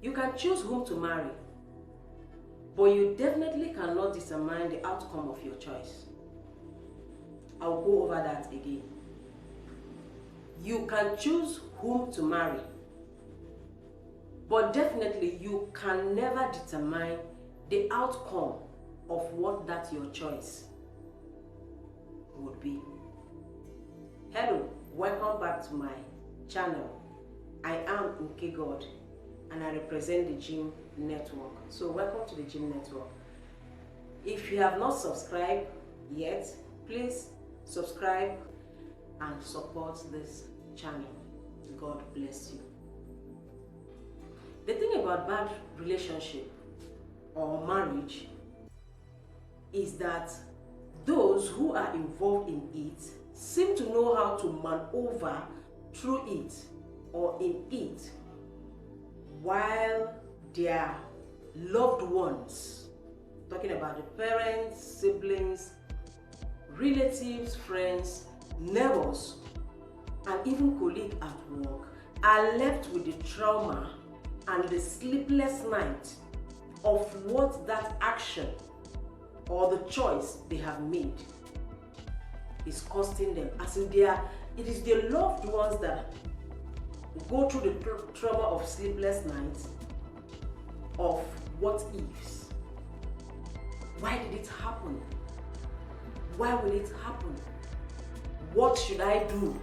You can choose whom to marry, but you definitely cannot determine the outcome of your choice. I'll go over that again. You can choose whom to marry, but definitely you can never determine the outcome of what that your choice would be. Hello, welcome back to my channel. I am nkegojimmy and I represent the Gym Network. So welcome to the Gym Network. If you have not subscribed yet, please subscribe and support this channel. God bless you. The thing about bad relationship or marriage is that those who are involved in it seem to know how to maneuver through it or in it, while their loved ones, talking about the parents, siblings, relatives, friends, neighbors, and even colleagues at work, are left with the trauma and the sleepless night of what that action or the choice they have made is costing them. As in it is their loved ones that go through the trauma of sleepless nights, of what ifs. Why did it happen? Why will it happen? What should I do?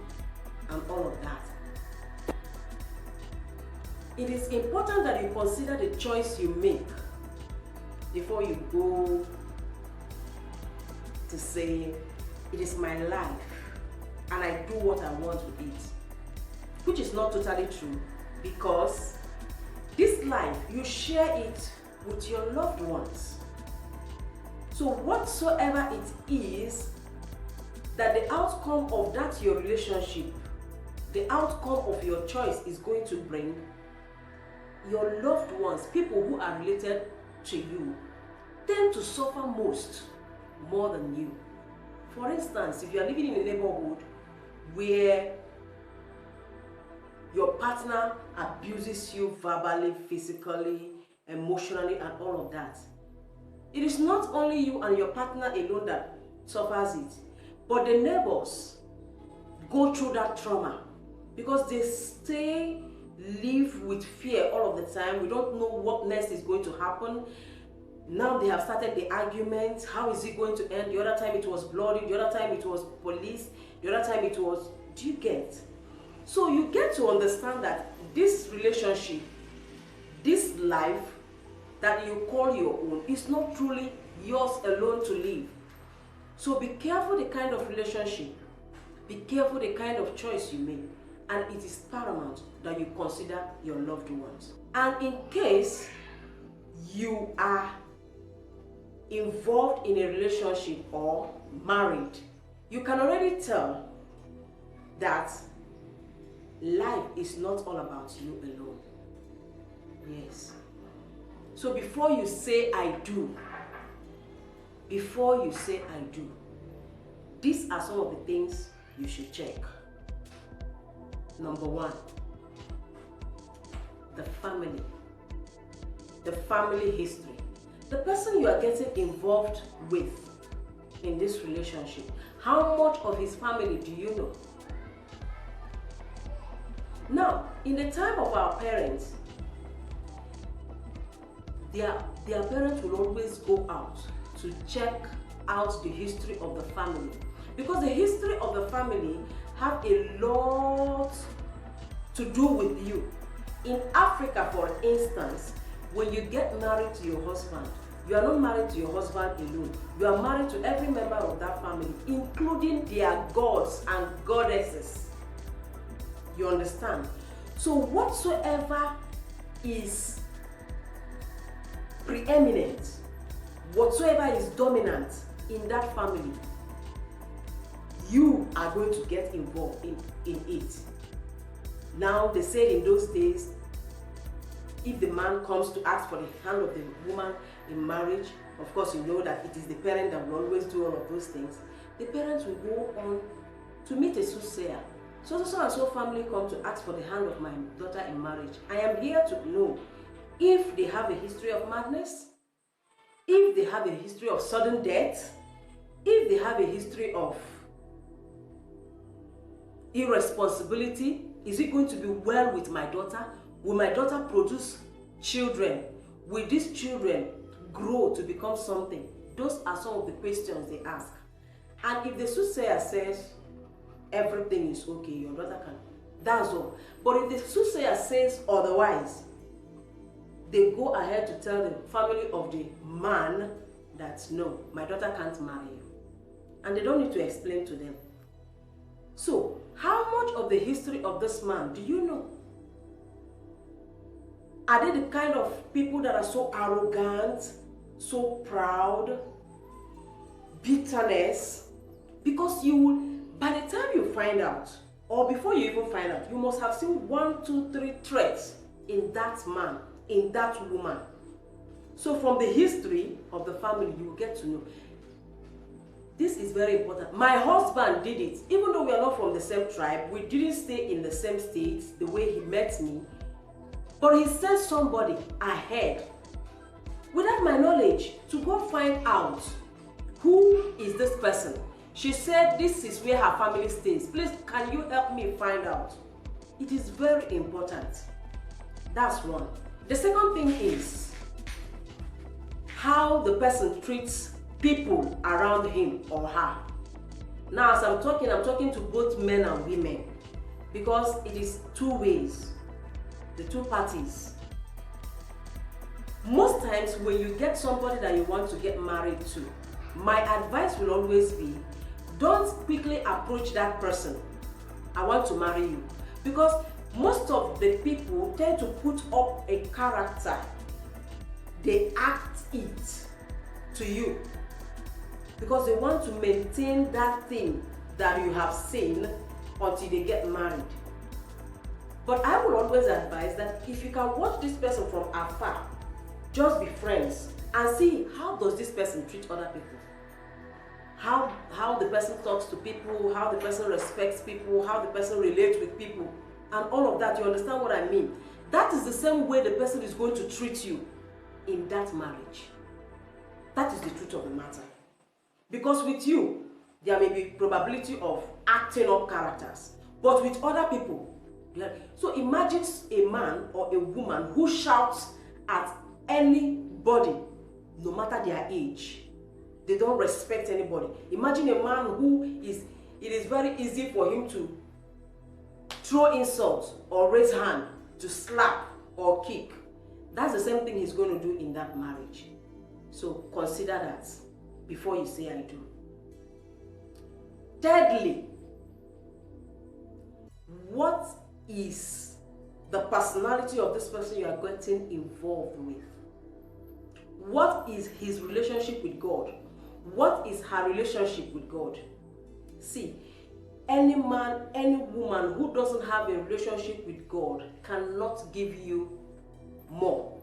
And all of that. It is important that you consider the choice you make before you go to say, it is my life and I do what I want with it. Which is not totally true, because this life, you share it with your loved ones. So whatsoever it is that the outcome of that your relationship, the outcome of your choice is going to bring, your loved ones, people who are related to you, tend to suffer most, more than you. For instance, if you are living in a neighborhood where your partner abuses you verbally, physically, emotionally, and all of that, it is not only you and your partner alone that suffers it, but the neighbors go through that trauma because they live with fear all of the time. We don't know what next is going to happen. Now they have started the argument. How is it going to end? The other time it was bloody, the other time it was police, the other time it was... Do you get? So you get to understand that this relationship, this life that you call your own, is not truly yours alone to live. So be careful the kind of relationship, be careful the kind of choice you make, and it is paramount that you consider your loved ones. And in case you are involved in a relationship or married, you can already tell that life is not all about you alone. Yes. So before you say I do, these are some of the things you should check. Number one, the family history. The person you are getting involved with in this relationship, how much of his family do you know? Now, in the time of our parents, their parents will always go out to check out the history of the family, because the history of the family have a lot to do with you. In Africa, for instance, when you get married to your husband, you are not married to your husband alone. You are married to every member of that family, including their gods and goddesses. You understand? So whatsoever is preeminent, whatsoever is dominant in that family, you are going to get involved in it. Now, they said in those days, if the man comes to ask for the hand of the woman in marriage, of course you know that it is the parent that will always do all of those things. The parents will go on to meet a soothsayer. So and so family come to ask for the hand of my daughter in marriage. I am here to know if they have a history of madness, if they have a history of sudden death, if they have a history of irresponsibility, is it going to be well with my daughter? Will my daughter produce children? Will these children grow to become something? Those are some of the questions they ask. And if the soothsayer says everything is okay, your daughter can, that's all. But if the soothsayer says otherwise, they go ahead to tell the family of the man that no, my daughter can't marry you. And they don't need to explain to them. So, how much of the history of this man do you know? Are they the kind of people that are so arrogant, so proud, bitterness? Because you will, by the time you find out, or before you even find out, you must have seen 1, 2, 3 traits in that man, in that woman. So from the history of the family, you will get to know. This is very important. My husband did it. Even though we are not from the same tribe, we didn't stay in the same state the way he met me. But he sent somebody ahead, without my knowledge, to go find out who is this person. She said this is where her family stays. Please, can you help me find out? It is very important. That's one. The second thing is how the person treats people around him or her. Now, as I'm talking to both men and women, because it is two ways, the two parties. Most times when you get somebody that you want to get married to, my advice will always be, don't quickly approach that person, I want to marry you. Because most of the people tend to put up a character. They act it to you because they want to maintain that thing that you have seen until they get married. But I will always advise that if you can watch this person from afar, just be friends and see how does this person treat other people. How the person talks to people, how the person respects people, how the person relates with people, and all of that. You understand what I mean? That is the same way the person is going to treat you in that marriage. That is the truth of the matter. Because with you, there may be probability of acting up characters, but with other people, so imagine a man or a woman who shouts at anybody, no matter their age. They don't respect anybody. Imagine a man it is very easy for him to throw insults or raise hand, to slap or kick. That's the same thing he's going to do in that marriage. So consider that before you say I do. Thirdly, what is the personality of this person you are getting involved with? What is his relationship with God? What is her relationship with God? See, any man, any woman who doesn't have a relationship with God cannot give you more.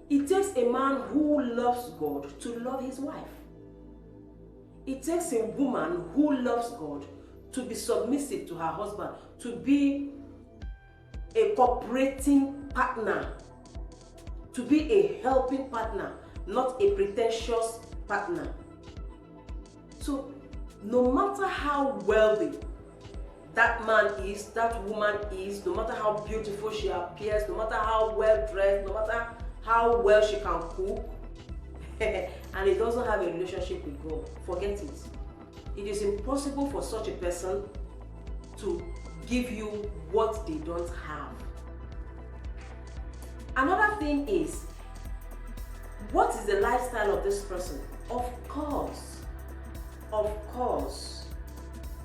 It takes a man who loves God to love his wife. It takes a woman who loves God to be submissive to her husband, to be a cooperating partner, to be a helping partner, not a pretentious partner. So, no matter how wealthy that man is, that woman is, no matter how beautiful she appears, no matter how well dressed, no matter how well she can cook, and it doesn't have a relationship with God, forget it. It is impossible for such a person to give you what they don't have. Another thing is, what is the lifestyle of this person? Of course,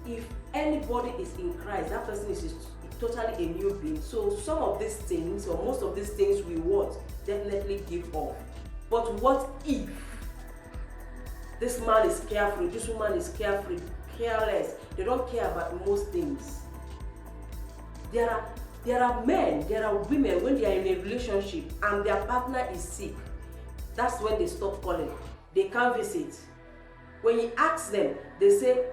if anybody is in Christ, that person is totally a new being. So some of these things, or most of these things, we would definitely give up. But what if this man is carefree, this woman is carefree, careless, they don't care about most things? There are men, there are women, when they are in a relationship and their partner is sick, that's when they stop calling. They can't visit. When you ask them, they say,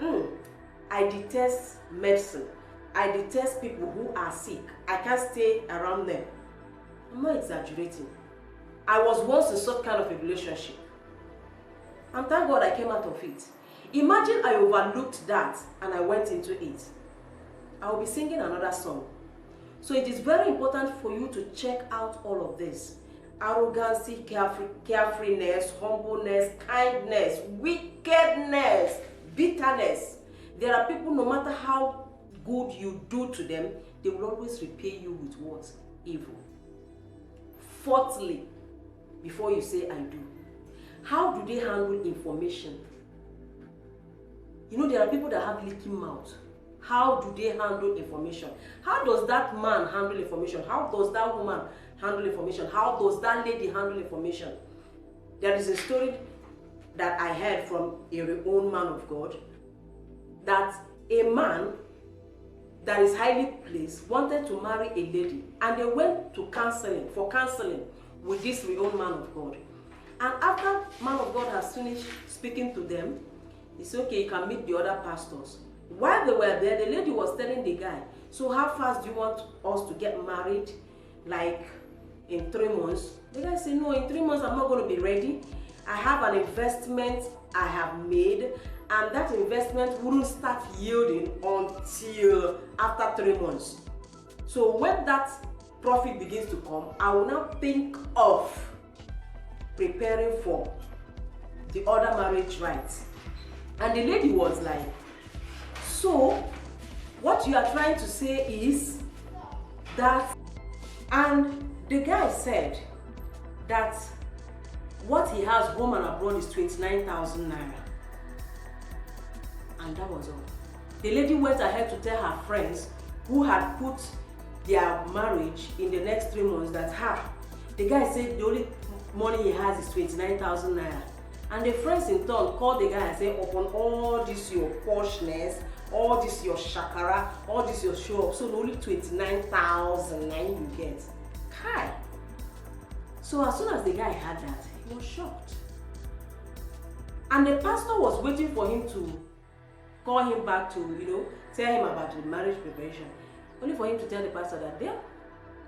I detest medicine. I detest people who are sick. I can't stay around them. I'm not exaggerating. I was once in such kind of a relationship. And thank God I came out of it. Imagine I overlooked that and I went into it. I will be singing another song. So it is very important for you to check out all of this. Arrogancy, carefreeness, humbleness, kindness, wickedness, bitterness. There are people, no matter how good you do to them, they will always repay you with what? Evil. Fourthly, before you say I do, how do they handle information? You know, there are people that have leaky mouth. How do they handle information? How does that man handle information? How does that woman handle information? How does that lady handle information? There is a story that I heard from a renowned man of God, that a man that is highly placed wanted to marry a lady, and they went to counseling with this renowned man of God. And after man of God has finished speaking to them, he said, okay, you can meet the other pastors. While they were there, the lady was telling the guy, so how fast do you want us to get married? Like in 3 months? The guy said, no, in 3 months I'm not going to be ready. I have an investment I have made, and that investment wouldn't start yielding until after 3 months. So when that profit begins to come, I will now think of preparing for the other marriage rights. And the lady was like, so what you are trying to say is that, and the guy said that what he has home and abroad is 29,000 naira. And that was all. The lady went ahead to tell her friends who had put their marriage in the next 3 months that the guy said the only money he has is 29,000 naira. And the friends in turn called the guy and said, upon all this your poshness, all this your shakara, all this your show up, so only 29,000 you get. Kai. So as soon as the guy had that, he was shocked. And the pastor was waiting for him to call him back to, tell him about the marriage preparation. Only for him to tell the pastor that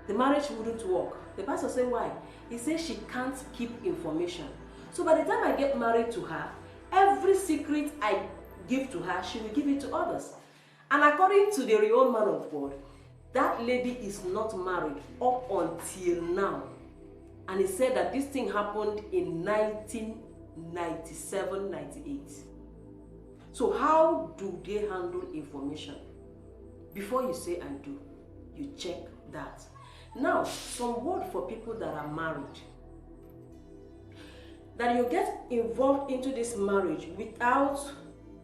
the marriage wouldn't work. The pastor said, why? He said she can't keep information. So by the time I get married to her, every secret I give to her, she will give it to others. And according to the real man of God, that lady is not married up until now. And he said that this thing happened in 1997, 98. So how do they handle information? Before you say I do, you check that. Now, some word for people that are married. That you get involved into this marriage without,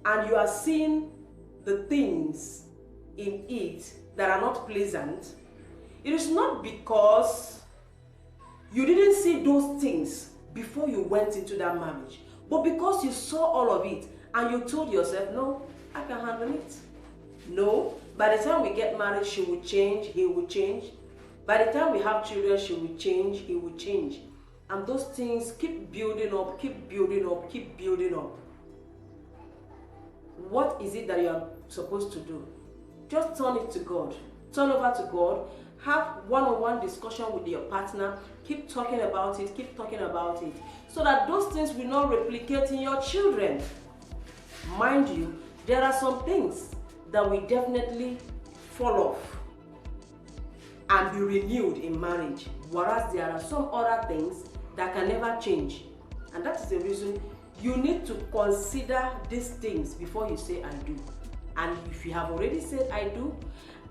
and you are seeing the things in it that are not pleasant. It is not because you didn't see those things before you went into that marriage, but because you saw all of it and you told yourself, no, I can handle it. No, by the time we get married, she will change, he will change. By the time we have children, she will change, he will change. And those things keep building up, keep building up, keep building up. What is it that you are supposed to do? Just turn it to God. Turn over to God. Have one-on-one discussion with your partner. Keep talking about it, so that those things will not replicate in your children. Mind you, there are some things that will definitely fall off and be renewed in marriage, whereas there are some other things that can never change. And that is the reason you need to consider these things before you say I do. And if you have already said I do,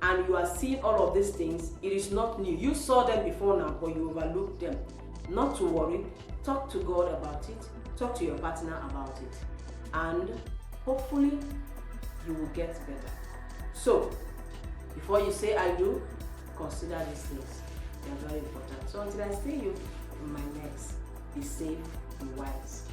and you are seeing all of these things, it is not new. You saw them before now, but you overlooked them. Not to worry. Talk to God about it. Talk to your partner about it. And hopefully, you will get better. So, before you say I do, consider these things. They are very important. So until I see you in my next, be safe, be wise.